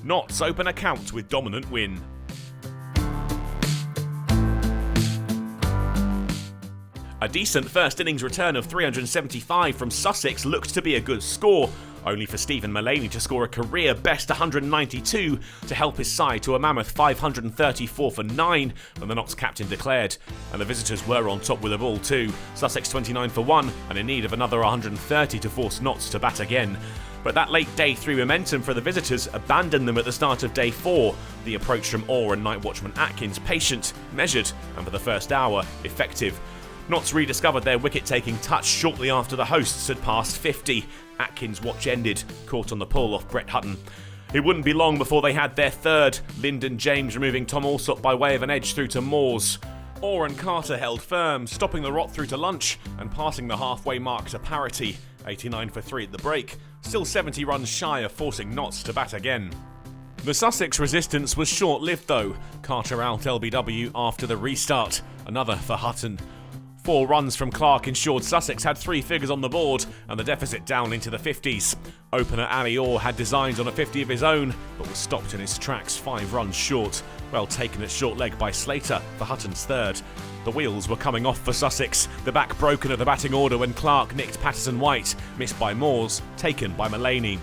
Notts open account with dominant win. A decent first innings return of 375 from Sussex looked to be a good score, only for Stephen Mullaney to score a career best 192 to help his side to a mammoth 534 for 9 when the Notts captain declared. And the visitors were on top with the ball too, Sussex 29 for 1 and in need of another 130 to force Notts to bat again. But that late day 3 momentum for the visitors abandoned them at the start of day 4. The approach from Orr and night watchman Atkins patient, measured and for the first hour effective. Notts rediscovered their wicket-taking touch shortly after the hosts had passed 50. Atkins' watch ended, caught on the pull off Brett Hutton. It wouldn't be long before they had their third, Lyndon James removing Tom Alsop by way of an edge through to Moores. Orr and Carter held firm, stopping the rot through to lunch and passing the halfway mark to parity, 89 for 3 at the break, still 70 runs shy of forcing Notts to bat again. The Sussex resistance was short-lived though, Carter out LBW after the restart, another for Hutton. 4 runs from Clark ensured Sussex had 3 figures on the board and the deficit down into the 50s. Opener Ali Orr had designs on a 50 of his own, but was stopped in his tracks 5 runs short. Well taken at short leg by Slater for Hutton's third. The wheels were coming off for Sussex, the back broken at the batting order when Clark nicked Patterson-White, missed by Moores, taken by Mullaney.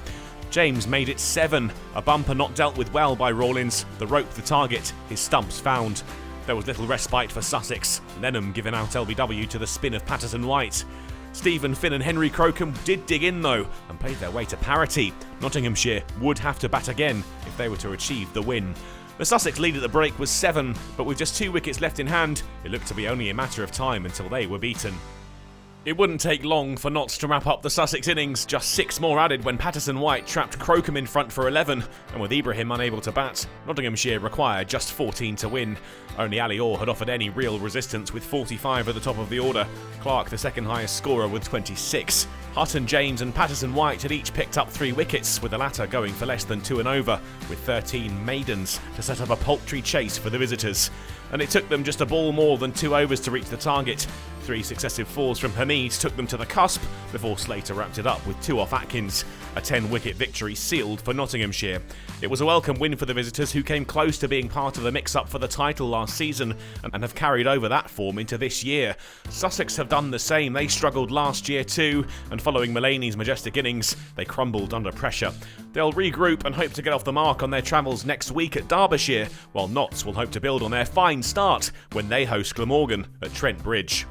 James made it 7, a bumper not dealt with well by Rawlins, the rope the target, his stumps found. There was little respite for Sussex, Lenham giving out LBW to the spin of Patterson-White. Stephen Finn and Henry Crocombe did dig in though, and played their way to parity. Nottinghamshire would have to bat again if they were to achieve the win. The Sussex lead at the break was 7, but with just 2 wickets left in hand, it looked to be only a matter of time until they were beaten. It wouldn't take long for Notts to wrap up the Sussex innings, just 6 more added when Patterson-White trapped Crocombe in front for 11, and with Ibrahim unable to bat, Nottinghamshire required just 14 to win. Only Ali Orr had offered any real resistance with 45 at the top of the order, Clark the second highest scorer with 26. Hutton, James and Patterson-White had each picked up 3 wickets, with the latter going for less than 2 and over, with 13 maidens to set up a paltry chase for the visitors. And it took them just a ball more than 2 overs to reach the target. 3 successive 4s from Hamid took them to the cusp before Slater wrapped it up with 2 off Atkins. A 10-wicket victory sealed for Nottinghamshire. It was a welcome win for the visitors who came close to being part of the mix-up for the title last season and have carried over that form into this year. Sussex have done the same. They struggled last year too, and following Mullaney's majestic innings, they crumbled under pressure. They'll regroup and hope to get off the mark on their travels next week at Derbyshire, while Notts will hope to build on their fine start when they host Glamorgan at Trent Bridge.